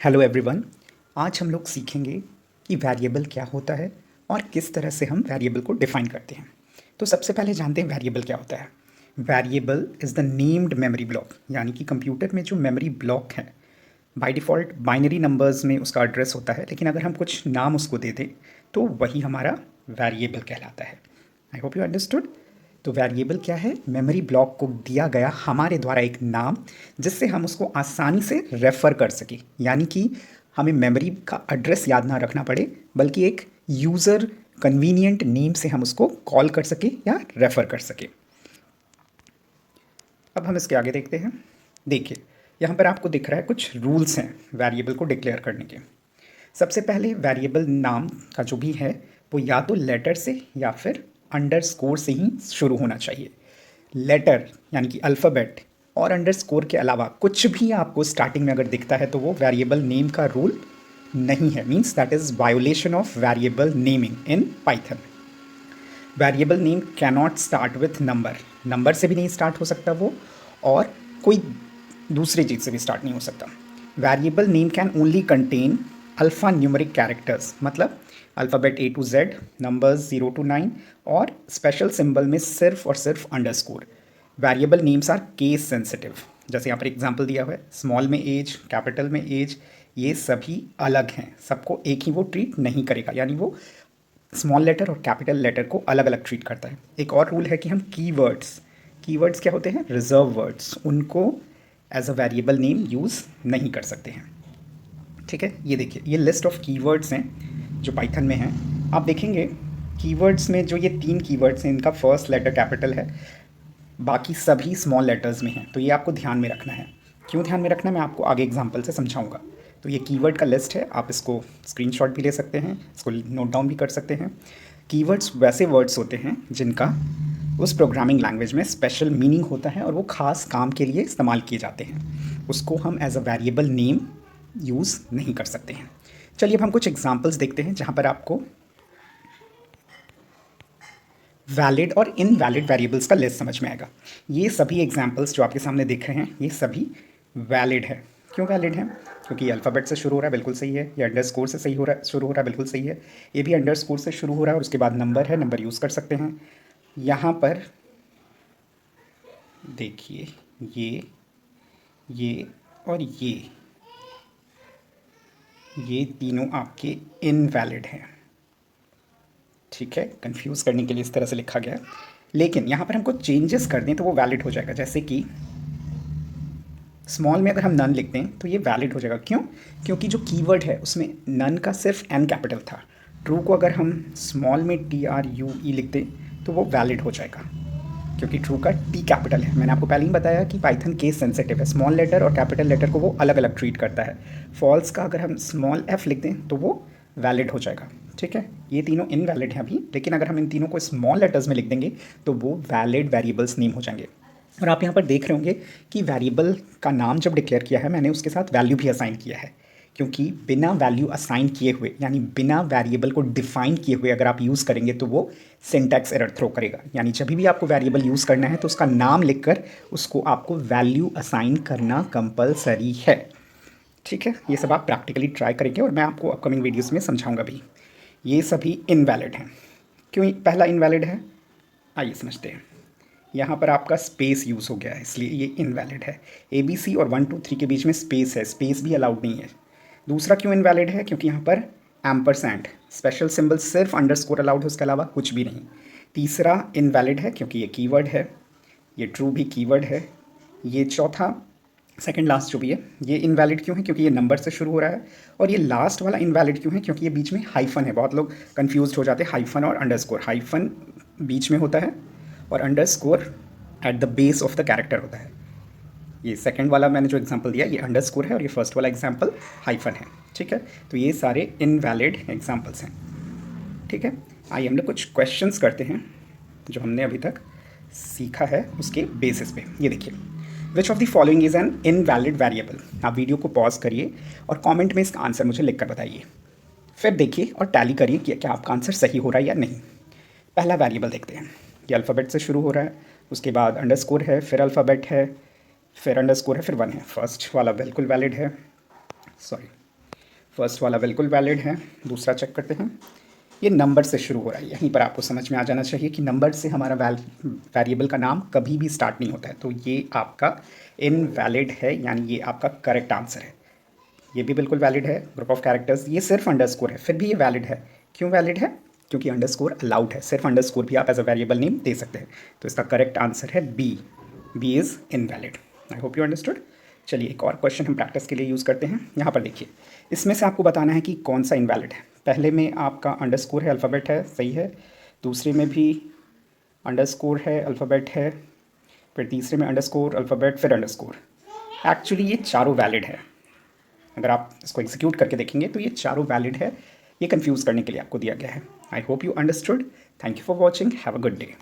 Hello everyone. आज हम लोग सीखेंगे कि वेरिएबल क्या होता है और किस तरह से हम वेरिएबल को डिफाइन करते हैं। तो सबसे पहले जानते हैं वेरिएबल क्या होता है। Variable is the named memory block, यानी कि कंप्यूटर में जो मेमोरी ब्लॉक है बाय डिफ़ॉल्ट बाइनरी नंबर्स में उसका एड्रेस होता है, लेकिन अगर हम कुछ नाम उसको दे दें तो वही हमारा वेरिएबल कहलाता है। आई होप यू अंडरस्टूड। तो वेरिएबल क्या है? मेमोरी ब्लॉक को दिया गया हमारे द्वारा एक नाम, जिससे हम उसको आसानी से रेफ़र कर सकें, यानी कि हमें मेमोरी का एड्रेस याद ना रखना पड़े, बल्कि एक यूज़र कन्वीनियंट नेम से हम उसको कॉल कर सकें या रेफ़र कर सकें। अब हम इसके आगे देखते हैं। देखिए, यहाँ पर आपको दिख रहा है कुछ रूल्स हैं वेरिएबल को डिक्लेयर करने के। सबसे पहले वेरिएबल नाम का जो भी है वो या तो लेटर से या फिर अंडरस्कोर से ही शुरू होना चाहिए। लेटर यानी कि अल्फ़ाबेट और अंडरस्कोर के अलावा कुछ भी आपको स्टार्टिंग में अगर दिखता है तो वो वेरिएबल नेम का रूल नहीं है, means that is violation of variable naming in Python. Variable name cannot start with number, number से भी नहीं स्टार्ट हो सकता वो, और कोई दूसरी चीज़ से भी स्टार्ट नहीं हो सकता। Variable name can only contain alpha numeric characters, मतलब alphabet A to Z, numbers 0 to 9, और स्पेशल सिंबल में सिर्फ और सिर्फ underscore. Variable names are case sensitive, जैसे यहाँ पर एग्जांपल दिया हुआ है, स्मॉल में एज, कैपिटल में एज, ये सभी अलग हैं, सबको एक ही वो ट्रीट नहीं करेगा, यानी वो स्मॉल लेटर और कैपिटल लेटर को अलग अलग ट्रीट करता है। एक और रूल है कि हम कीवर्ड्स, कीवर्ड्स क्या होते हैं? रिजर्व वर्ड्स, उनको as a variable name use नहीं कर सकते हैं। ठीक है, ये देखिए, ये लिस्ट ऑफ कीवर्ड्स हैं जो पाइथन में हैं। आप देखेंगे कीवर्ड्स में जो ये 3 कीवर्ड्स हैं, इनका फर्स्ट लेटर कैपिटल है, बाकी सभी स्मॉल लेटर्स में हैं, तो ये आपको ध्यान में रखना है। क्यों ध्यान में रखना है, मैं आपको आगे एग्जांपल से समझाऊंगा। तो ये कीवर्ड का लिस्ट है, आप इसको स्क्रीनशॉट भी ले सकते हैं, इसको नोट डाउन भी कर सकते हैं। कीवर्ड्स वैसे वर्ड्स होते हैं जिनका उस प्रोग्रामिंग लैंग्वेज में स्पेशल मीनिंग होता है और वो खास काम के लिए इस्तेमाल किए जाते हैं, उसको हम as a variable name use नहीं कर सकते हैं। चलिए अब हम कुछ एग्जांपल्स देखते हैं जहाँ पर आपको वैलिड और इनवैलिड वेरिएबल्स का लिस्ट समझ में आएगा। ये सभी एग्जांपल्स जो आपके सामने दिख रहे हैं ये सभी वैलिड है। क्यों वैलिड है? क्योंकि ये अल्फ़ाबेट से शुरू हो रहा है, बिल्कुल सही है। ये अंडरस्कोर से सही हो रहा है, शुरू हो रहा है, बिल्कुल सही है। ये भी अंडरस्कोर से शुरू हो रहा है और उसके बाद नंबर है, नंबर यूज़ कर सकते हैं। यहाँ पर देखिए, ये और ये तीनों आपके इनवैलिड हैं। ठीक है, कंफ्यूज करने के लिए इस तरह से लिखा गया है, लेकिन यहाँ पर हमको चेंजेस कर दें तो वो वैलिड हो जाएगा। जैसे कि स्मॉल में अगर हम नन लिखते हैं तो ये वैलिड हो जाएगा। क्यों? क्योंकि जो कीवर्ड है उसमें नन का सिर्फ एन कैपिटल था। ट्रू को अगर हम स्मॉल में TRUE लिखते तो वो वैलिड हो जाएगा, क्योंकि ट्रू का T कैपिटल है। मैंने आपको पहले ही बताया कि पाइथन केस सेंसिटिव है, स्मॉल लेटर और कैपिटल लेटर को वो अलग अलग ट्रीट करता है। फॉल्स का अगर हम स्मॉल f लिख दें तो वो वैलिड हो जाएगा। ठीक है, ये तीनों इनवैलिड हैं अभी, लेकिन अगर हम इन तीनों को स्मॉल लेटर्स में लिख देंगे तो वो वैलिड वेरिएबल्स नेम हो जाएंगे। और आप यहाँ पर देख रहे होंगे कि वेरिएबल का नाम जब डिक्लेयर किया है मैंने उसके साथ वैल्यू भी असाइन किया है, क्योंकि बिना वैल्यू असाइन किए हुए, यानी बिना वेरिएबल को डिफाइन किए हुए अगर आप यूज़ करेंगे तो वो सिंटैक्स एरर थ्रो करेगा। यानी जब भी आपको वेरिएबल यूज़ करना है तो उसका नाम लिखकर उसको आपको वैल्यू असाइन करना कंपलसरी है। ठीक है, ये सब आप प्रैक्टिकली ट्राई करेंगे और मैं आपको अपकमिंग वीडियोज़ में समझाऊंगा भी। ये सभी इनवैलिड हैं। क्यों पहला इनवैलिड है, आइए समझते हैं। यहाँ पर आपका स्पेस यूज़ हो गया है, इसलिए ये इनवैलिड है। ABC और 1 2 3 के बीच में स्पेस है, स्पेस भी अलाउड नहीं है। दूसरा क्यों इनवैलिड है? क्योंकि यहाँ पर एम्परसैंड स्पेशल सिंबल सिर्फ अंडरस्कोर अलाउड है, उसके अलावा कुछ भी नहीं। तीसरा इनवैलिड है क्योंकि ये कीवर्ड है, ये ट्रू भी कीवर्ड है। ये चौथा, सेकंड लास्ट जो भी है, ये इनवैलिड क्यों है? क्योंकि ये नंबर से शुरू हो रहा है। और ये लास्ट वाला इनवैलिड क्यों है? क्योंकि ये बीच में हाइफन है। बहुत लोग कंफ्यूज हो जाते हैं हाइफन और अंडरस्कोर। हाइफन बीच में होता है और underscore at the base of the character होता है। ये सेकंड वाला मैंने जो एग्जांपल दिया ये अंडरस्कोर है और ये फर्स्ट वाला एग्जांपल हाइफन है। ठीक है, तो ये सारे इनवैलिड एग्जांपल्स हैं। ठीक है, आइए हम लोग कुछ क्वेश्चंस करते हैं जो हमने अभी तक सीखा है उसके बेसिस पे। ये देखिए, which of the following is an invalid variable. आप वीडियो को पॉज करिए और कमेंट में इसका आंसर मुझे लिख कर बताइए। फिर देखिए और टैली करिए कि क्या आपका आंसर सही हो रहा है या नहीं। पहला वेरिएबल देखते हैं, ये अल्फ़ाबेट से शुरू हो रहा है, उसके बाद अंडरस्कोर है, फिर अल्फ़ाबेट है, फिर अंडरस्कोर है, फिर 1 है। फर्स्ट वाला बिल्कुल वैलिड है, सॉरी फर्स्ट वाला बिल्कुल वैलिड है। दूसरा चेक करते हैं, ये नंबर से शुरू हो रहा है। यहीं पर आपको समझ में आ जाना चाहिए कि नंबर से हमारा वेरिएबल का नाम कभी भी स्टार्ट नहीं होता है, तो ये आपका इनवैलिड है, यानी ये आपका करेक्ट आंसर है। ये भी बिल्कुल वैलिड है। ग्रुप ऑफ कैरेक्टर्स, ये सिर्फ अंडरस्कोर है, फिर भी ये वैलिड है। क्यों वैलिड है? क्योंकि अंडरस्कोर अलाउड है, सिर्फ अंडरस्कोर भी आप एज अ वेरिएबल नेम दे सकते हैं। तो इसका करेक्ट आंसर है B. B is invalid. I hope you understood. चलिए एक और क्वेश्चन हम प्रैक्टिस के लिए यूज़ करते हैं। यहाँ पर देखिए, इसमें से आपको बताना है कि कौन सा इनवैलिड है। पहले में आपका अंडरस्कोर है, अल्फ़ाबेट है, सही है। दूसरे में भी अंडरस्कोर है, अल्फ़ाबेट है। फिर तीसरे में अंडरस्कोर, अल्फ़ाबेट, फिर अंडरस्कोर। एक्चुअली ये चारों वैलिड है। अगर आप इसको एग्जीक्यूट करके देखेंगे तो ये चारों वैलिड है। ये कंफ्यूज करने के लिए आपको दिया गया है। आई hope you understood. Thank you for watching. Have a good day.